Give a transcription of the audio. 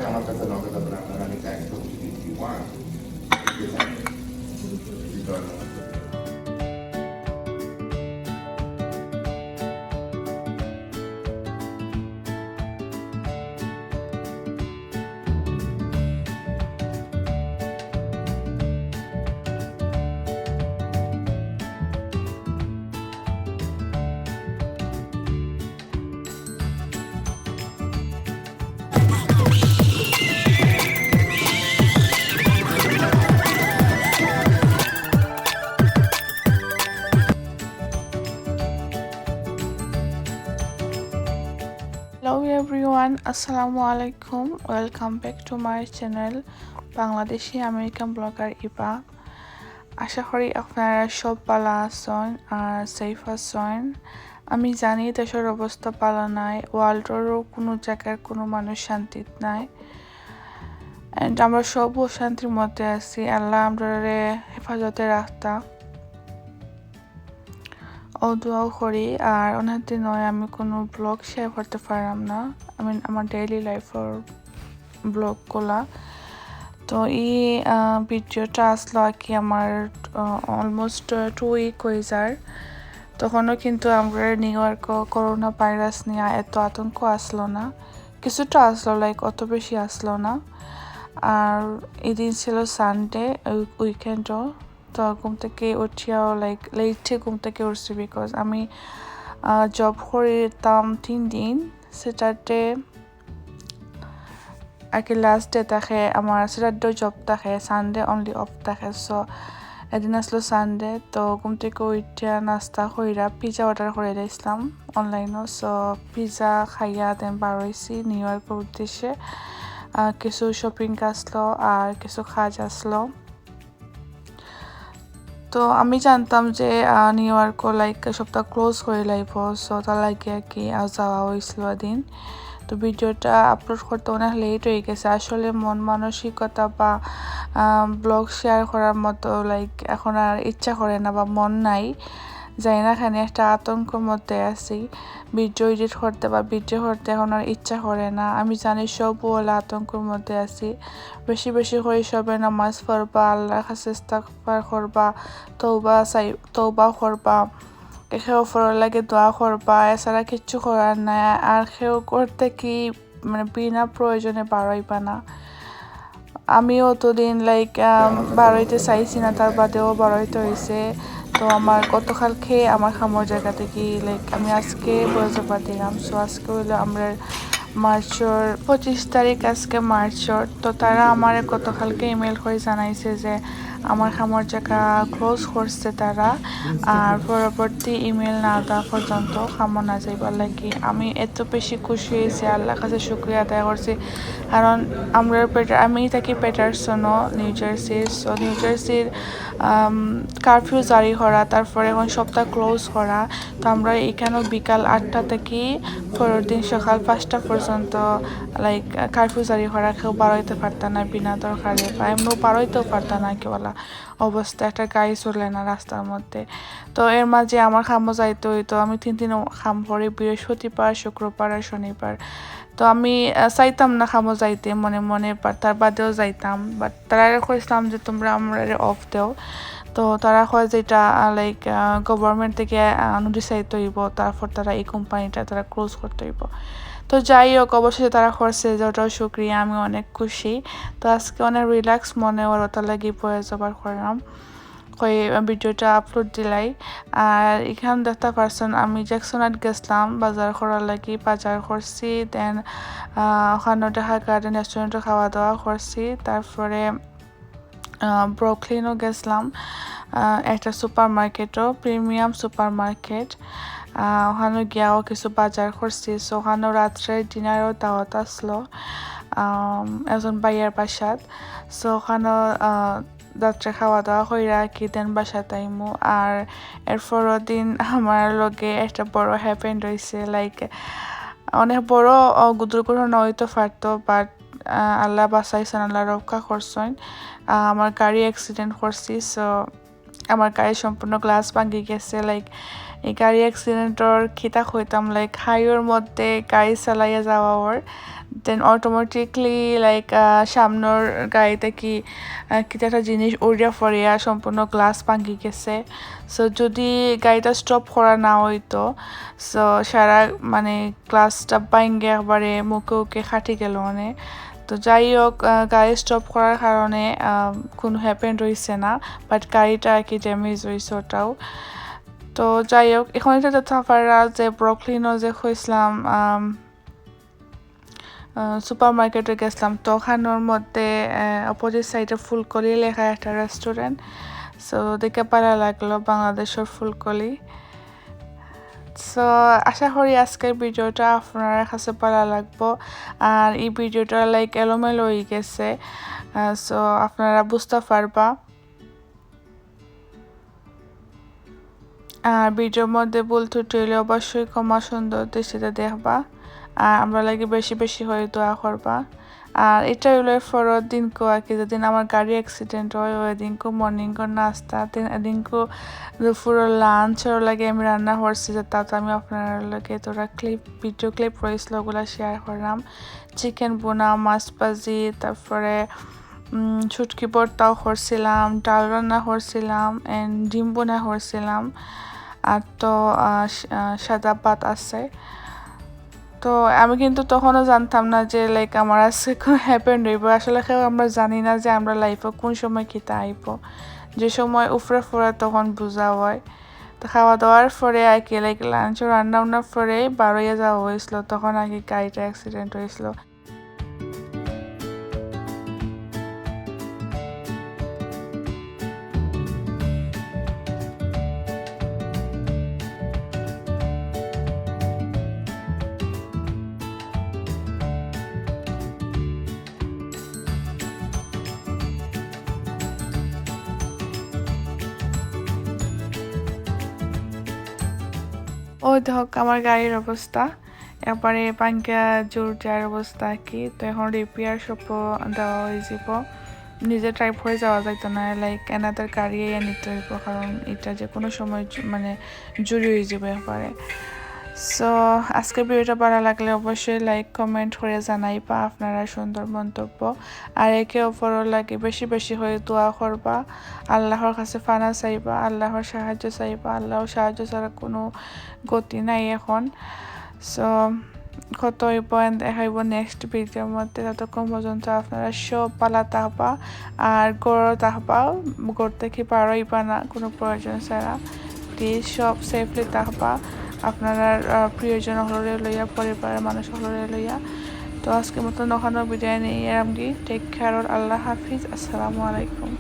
আমার কাছে নগদ আপনার আমি চাই তো if you want you can you don't know. Hello everyone, Assalamu alaikum. Welcome back to my channel Bangladeshi American blogger ইবা। আশা করি আপনারা সব ভালো আছেন আর সেফ আছেন। আমি জানি দেশের অবস্থা ভালো নাই, ওয়ার্ল্ডেরও কোনো জায়গার কোনো মানুষ শান্তিতে নাই, অ্যান্ড আমরা সব অশান্তির মধ্যে আছি। আল্লাহ আমরা হেফাজতে রাখতা ও দোয়াও করি। আর ওনার দিন নয় আমি কোনো ব্লগ শেয়ার করতে পারলাম না, আমি আমার ডেইলি লাইফের ব্লগগুলা। তো এই ভিডিওটা আসলো আর কি আমার অলমোস্ট 2 উইক হয়ে যায়। তখনও কিন্তু আমরা নিউ ইয়র্ক করোনা ভাইরাস নিয়ে এত আতঙ্ক আসলো না, কিছুটা আসলো, লাইক অত বেশি আসলো না। আর এদিন ছিল সানডে উইকেন্ডও। তো ঘুম থেকে উঠিয়াও লাইক লেটে ঘুম থেকে উঠছি, বিকজ আমি জব করতাম 3 দিন। স্যাটারডে আর কি লাস্ট ডে থাকে আমার, স্যাটারডেও জব থাকে, সানডে অনলি অফ থাকে। সো এদিন আসলো সানডে। তো ঘুম থেকে উঠিয়া নাস্তা কইরা পিজা অর্ডার করে দিয়েছিলাম অনলাইনও। সো পিজা খাইয়া দেন বার হয়েছি নিউ ইয়র্কের উদ্দেশ্যে। কিছু শপিং আসলো আর কিছু কাজ আসলো। তো আমি জানতাম যে নিউ ইয়র্ক লাইক সপ্তাহ ক্লোজ করে লাইব, সো তার লাগে আর কি যাওয়া হয়েছিল দিন। তো ভিডিওটা আপলোড করতে অনেক লেট হয়ে গেছে। আসলে মন মানসিকতা বা ব্লগ শেয়ার করার মতো লাইক এখন আর ইচ্ছা করে না বা মন নাই, যাই না খানি একটা আতঙ্কের মধ্যে আছি। ভিডিও এডিট করতে বা ভিডিও করতে এখন আর ইচ্ছা করে না। আমি জানি সব বলে আতঙ্কের মধ্যে আছি। বেশি বেশি করে সবে নামাজ পড়বা, আল্লাহর কাছে ইস্তিগফার করবা, তওবা করবা, কেউ ফরার লাগে দোয়া করবা, এছাড়া কিচ্ছু করার নাই। আর কেউ করতে কি মানে বিনা প্রয়োজনে বাড়াইবা না। আমিও অতদিন লাইক বাড়াইতে চাইছি না, তার বাদেও বাড়াইতে হয়েছে। তো আমার গতকালকে আমার খামর জায়গা থেকে লাইক আমি আজকে বয়সপা দিলাম। সো আজকে হইলো আমরা মার্চের 25 তারিখ, আজকে মার্চের। তো তারা আমার গতকালকে ইমেল করে জানাইছে যে আমার খামর জায়গা ক্লোজ করছে তারা, আর পরবর্তী ইমেল না দেওয়া পর্যন্ত খামর না যাইবার লাগি। আমি এত বেশি খুশি হয়েছি, আল্লাহর কাছে শুক্রিয়া আদায় করছি। কারণ আমি থাকি পেটারসনও, নিউ জার্সির। সো নিউ জার্সির কারফিউ জারি করা, তারপরে এখন সপ্তাহ ক্লোজ করা। তো আমরা এখানেও বিকাল 8টা থেকে পরের দিন সকাল 5টা পর্যন্ত লাইক কারফিউ জারি করা, কেউ বাড়াইতে পারতাম না বিনা দরকারে, বা এমনিও বাড়াইতেও পারতাম না কেবলা অবস্থা, একটা গাড়ি চলে না রাস্তার মধ্যে। তো এর মাঝে আমার খামো যাইতে হইতো। আমি 3 দিন খাম পরে, বৃহস্পতিবার, শুক্রবার আর শনিবার। তো আমি চাইতাম না খামো যাইতে মনে মনে, তার বাদেও যাইতাম। বাট তারা কইছিলাম যে তোমরা আমরা অফ দেও। তো তারা কয় যে এটা লাইক গভর্নমেন্ট থেকে নোটিশ আইতে হইব, তারপর তারা এই কোম্পানিটা তারা ক্লোজ করতে হইব। তো যাই হোক, অবশ্যই তারা করছে, যে ওটাও শুক্রিয়া, আমি অনেক খুশি। তো আজকে অনেক রিল্যাক্স মনে ওর ওটা লাগি বয়ে যাবার করলাম, কই ভিডিওটা আপলোড দিলাই। আর এখানে দেখতে পারছেন আমি জ্যাকসনাইট গেছিলাম বাজার করার লাগি, বাজার করছি। দেন ওখানে দেখা গার্ডেন রেস্টুরেন্টে খাওয়া দাওয়া করছি। তারপরে ব্রুকলিনও গেছিলাম, একটা সুপার মার্কেটও, প্রিমিয়াম সুপার মার্কেট। ওখানে গিয়াও কিছু বাজার করছি। সো ওখানেও রাত্রে ডিনারও দাওয়াত আসলো একজন ভাইয়ার বাসাত। সো ওখানেও রাত্রে খাওয়া দাওয়া কইরা কি দেন বাসা তাইমু। আর এরপরের দিন আমার লগে একটা বড় হ্যাপেন্ড হয়েছে, লাইক অনেক বড় দুর্ঘটনা হইতে পারতো, বাট আল্লাহ বাঁচাইছেন, আল্লাহ রক্ষা করছেন। আমার গাড়ি অ্যাক্সিডেন্ট করছি। সো আমার গাড়ি সম্পূর্ণ গ্লাস ভাঙি গেছে। লাইক এই গাড়ি অ্যাক্সিডেন্টর খিতা হইতাম, লাইক হাইওয়ের মধ্যে গাড়ি চালাইয়া যাওয়া ওর দেন অটোমেটিকলি লাইক সামনের গাড়িতে কি একটা জিনিস উড়িয়া ফরিয়া সম্পূর্ণ গ্লাস ভাঙি গেছে। সো যদি গাড়িটা স্টপ করা না হইতো সো সারা মানে গ্লাসটা ভাঙে একবারে মুখে খাটি গেল অনেক। তো যাই হোক গাড়ি স্টপ করার কারণে কোনো হ্যাপেন্ড হয়েছে না, বাট গাড়িটা আর কি ড্যামেজ হয়েছে ওটাও। তো যাই হোক এখন এটা থাকারা যে ব্রুকলিনও যে খুঁজলাম সুপার মার্কেটে গেছিলাম, তো ওখানোর মধ্যে অপোজিট সাইডে ফুলকলি লেখা একটা রেস্টুরেন্ট। সো দেখে ভালো লাগলো বাংলাদেশের ফুলকলি। সো আশা করি আজকের ভিডিওটা আপনার কাছে ভালো লাগবো। আর এই ভিডিওটা লাইক এলোমেলো হয়ে গেছে, সো আপনারা বুঝতে পারবা। আর ভিডিওর মধ্যে ভুল ত্রুটি হলে অবশ্যই ক্ষমা সুন্দর দৃষ্টিতে দেখবা। আর আমরা লাগে বেশি বেশি হয়ে দোয়া করবা। আর এটা হইলো ফরত দিনকো আর কি, যেদিন আমার গাড়ি অ্যাক্সিডেন্ট হয় ওই দিনকো মর্নিংকো নাস্তা, দিনকো দুপুর লাঞ্চের লাগে আমি রান্না করছি, যে তা তো আমি আপনার লগে তোরা ভিডিও ক্লিপ রয়েছিল ওগুলো শেয়ার করলাম। চিকেন বোনা, মাছ ভাজি, তারপরে শুটকি ভর্তাও করছিলাম, ডাল রান্না করছিলাম, এন্ড ডিম বোনা করছিলাম, আর তো সাদা ভাত আছে। তো আমি কিন্তু তখনও জানতাম না যে লাইক আমার আজকে কোনো হ্যাপেন্ড হইব। আসলে কেউ আমরা জানি না যে আমরা লাইফে কোন সময় খেতে আইব, যে সময় উপরে পড়ে তখন বোঝা হয়। তো খাওয়া দাওয়ার পরে আর কি লাইক লাঞ্চ রান্না বান্নার পরে বারোইয়া যাওয়া হয়েছিল, তখন আর কি গাড়িটা অ্যাক্সিডেন্ট হয়েছিল। ওই দেখো আমার গাড়ির অবস্থা একবারে পাঙ্কা জোর যার অবস্থা আর কি। তো এখন রিপেয়ার সব দেওয়া হয়ে যাব, নিজে টাইপ হয়ে যাওয়া যাইতো না, লাইক এনাদের গাড়ি নিতে হইব, কারণ এটা যে কোনো সময় মানে জুড়ি হয়ে যাবে একবারে। সো আজকের ভিডিওটা ভালো লাগলে অবশ্যই লাইক কমেন্ট করে জানাইবা আপনারা সুন্দর মন্তব্য। আর একে অপরও লাগে বেশি বেশি হয়ে দোয়া করবা, আল্লাহর কাছে ফানা চাইবা, আল্লাহর সাহায্য চাইবা। আল্লাহর সাহায্য ছাড়া কোনো গতি নাই এখন। সো কত হইব দেখাইব নেক্সট ভিডিওর মধ্যে। ততক্ষণ পর্যন্ত আপনারা সব পালা থাকবা আর গড় থাকবা, গড় থেকে পারইবা না কোনো প্রয়োজন ছাড়া। প্লিজ সব সেফলি থাকবা আপনারা প্রিয়জন হলরে লইয়া, পরিবারের মানুষ হলরে লইয়া। তো আজকের মতো নখানো বিদায় নিয়ে আমি টেক কেয়ার, আল্লাহ হাফিজ, আসসালামু আলাইকুম।